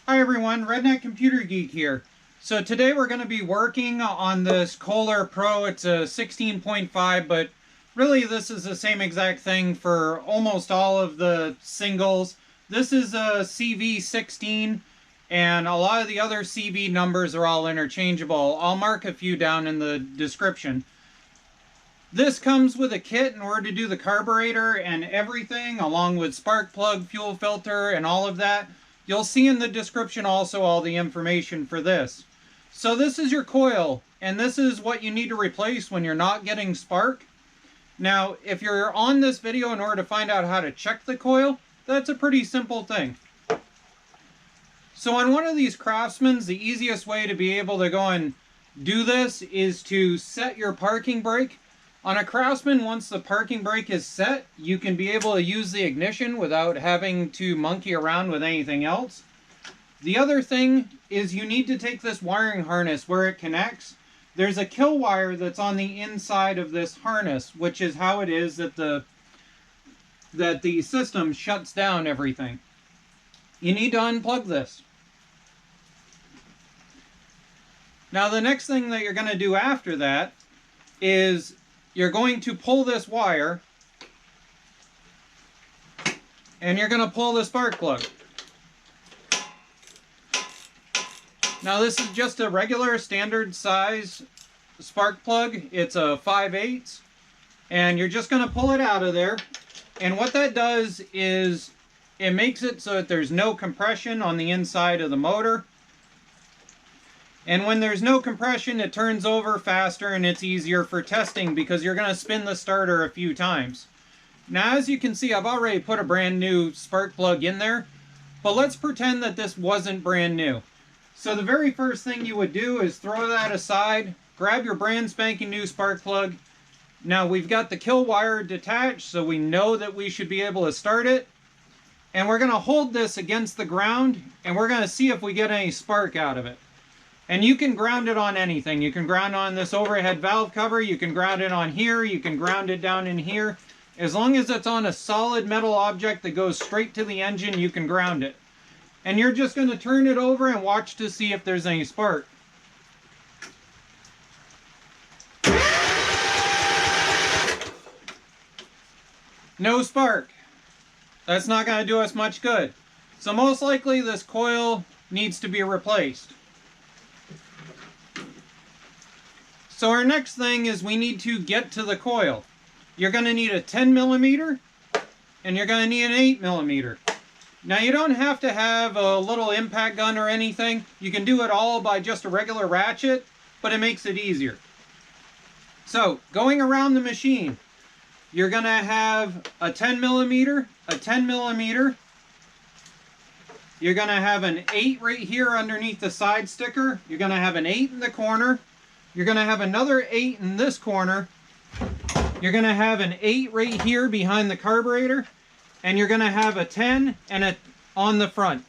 Hi everyone, Redneck Computer Geek here. So today we're going to be working on this Kohler Pro. It's a 16.5, but really this is the same exact thing for almost all of the singles. This is a CV16, and a lot of the other CV numbers are all interchangeable. I'll mark a few down in the description. This comes with a kit in order to do the carburetor and everything, along with spark plug, fuel filter, and all of that. You'll see in the description also all the information for this. So this is your coil, and this is what you need to replace when you're not getting spark. Now, if you're on this video in order to find out how to check the coil, that's a pretty simple thing. So on one of these Craftsmans, the easiest way to be able to go and do this is to set your parking brake. On a Craftsman, once the parking brake is set, you can be able to use the ignition without having to monkey around with anything else. The other thing is you need to take this wiring harness where it connects. There's a kill wire that's on the inside of this harness, which is how it is that the system shuts down everything. You need to unplug this. Now the next thing that you're going to do after that is you're going to pull this wire, and you're going to pull the spark plug. Now this is just a regular standard size spark plug. It's a 5/8, and you're just going to pull it out of there. And what that does is it makes it so that there's no compression on the inside of the motor. And when there's no compression, it turns over faster and it's easier for testing because you're going to spin the starter a few times. Now, as you can see, I've already put a brand new spark plug in there, but let's pretend that this wasn't brand new. So the very first thing you would do is throw that aside, grab your brand spanking new spark plug. Now we've got the kill wire detached, so we know that we should be able to start it. And we're going to hold this against the ground, and we're going to see if we get any spark out of it. And you can ground it on anything. You can ground on this overhead valve cover, you can ground it on here, you can ground it down in here. As long as it's on a solid metal object that goes straight to the engine, you can ground it. And you're just going to turn it over and watch to see if there's any spark. No spark. That's not going to do us much good. So most likely this coil needs to be replaced. So our next thing is we need to get to the coil. You're going to need a 10mm and you're going to need an 8mm. Now you don't have to have a little impact gun or anything. You can do it all by just a regular ratchet, but it makes it easier. So going around the machine, you're going to have a 10mm, a 10mm. You're going to have an 8 right here underneath the side sticker. You're going to have an 8 in the corner. You're going to have another 8 in this corner. You're going to have an 8 right here behind the carburetor. And you're going to have a 10 and a on the front.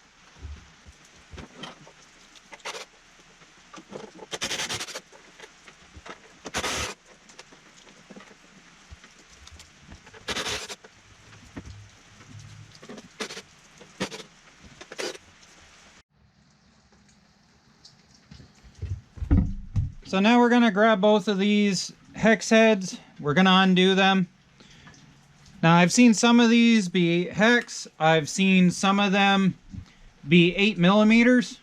So now we're going to grab both of these hex heads. We're going to undo them. Now I've seen some of these be hex. I've seen some of them be 8mm.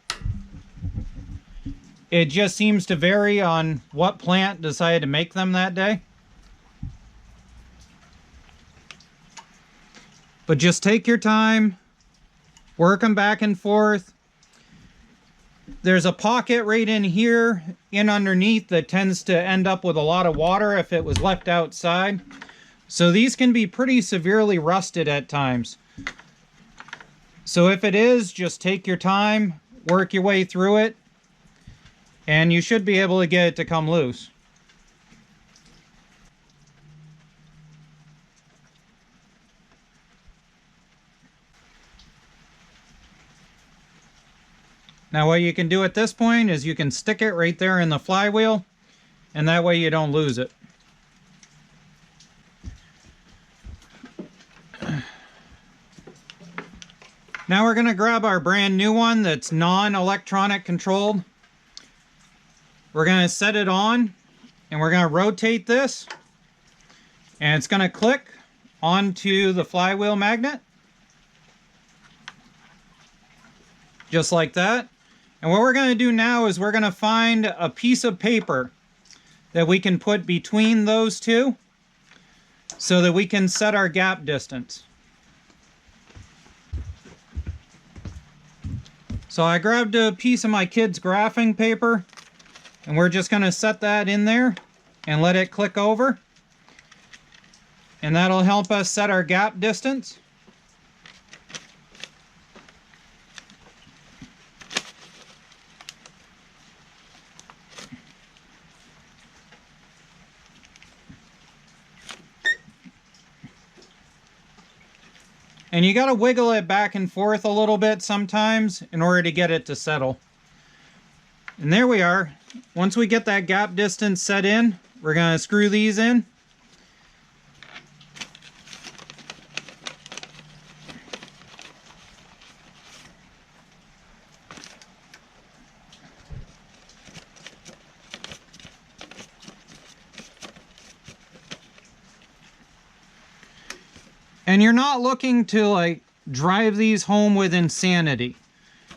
It just seems to vary on what plant decided to make them that day. But just take your time, work them back and forth. There's a pocket right in here, in underneath, that tends to end up with a lot of water if it was left outside. So these can be pretty severely rusted at times. So if it is, just take your time, work your way through it, and you should be able to get it to come loose. Now what you can do at this point is you can stick it right there in the flywheel, and that way you don't lose it. Now we're going to grab our brand new one that's non-electronic controlled. We're going to set it on and we're going to rotate this. And it's going to click onto the flywheel magnet. Just like that. And what we're going to do now is we're going to find a piece of paper that we can put between those two so that we can set our gap distance. So I grabbed a piece of my kid's graphing paper and we're just going to set that in there and let it click over. And that'll help us set our gap distance. And you got to wiggle it back and forth a little bit sometimes in order to get it to settle. And there we are. Once we get that gap distance set in, we're going to screw these in. And you're not looking to like drive these home with insanity.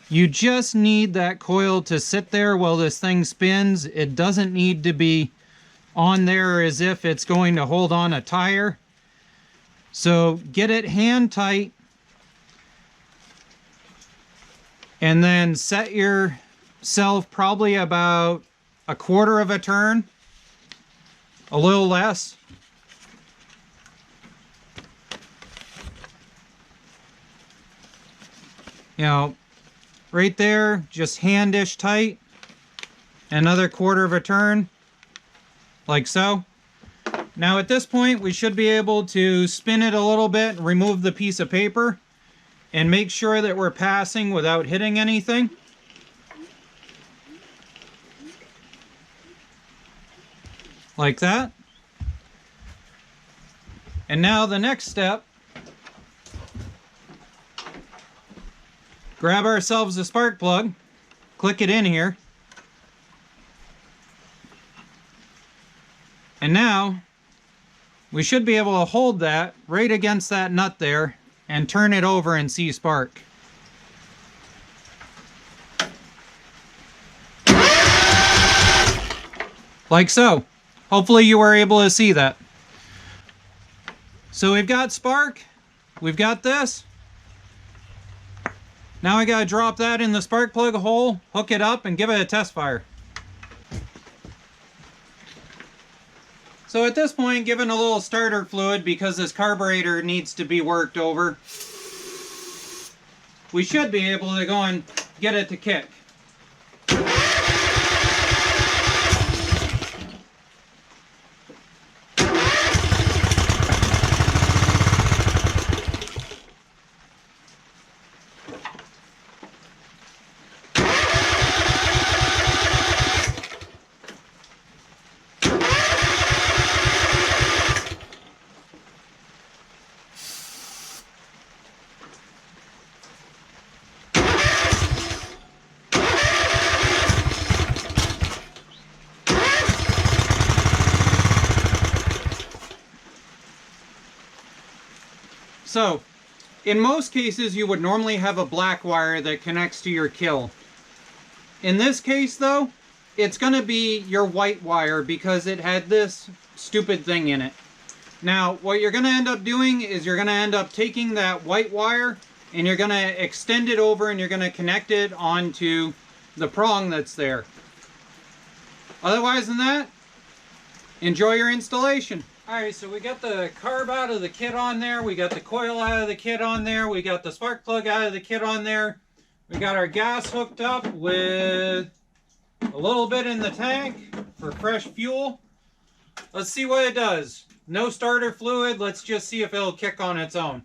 You just need that coil to sit there while this thing spins. It doesn't need to be on there as if it's going to hold on a tire. So get it hand tight and then set yourself probably about 1/4 of a turn, a little less. You know, right there, just handish tight. Another 1/4 of a turn, like so. Now at this point, we should be able to spin it a little bit, remove the piece of paper, and make sure that we're passing without hitting anything. Like that. And now the next step. Grab ourselves a spark plug, click it in here, and now we should be able to hold that right against that nut there and turn it over and see spark. Like so. Hopefully you were able to see that. So we've got spark, we've got this. Now I gotta drop that in the spark plug hole, hook it up, and give it a test fire. So at this point, given a little starter fluid because this carburetor needs to be worked over, we should be able to go and get it to kick. So, in most cases you would normally have a black wire that connects to your kill. In this case though, it's going to be your white wire because it had this stupid thing in it. Now, what you're going to end up doing is you're going to end up taking that white wire and you're going to extend it over and you're going to connect it onto the prong that's there. Otherwise than that, enjoy your installation. Alright, so we got the carb out of the kit on there, we got the coil out of the kit on there, we got the spark plug out of the kit on there, we got our gas hooked up with a little bit in the tank for fresh fuel. Let's see what it does. No starter fluid, let's just see if it'll kick on its own.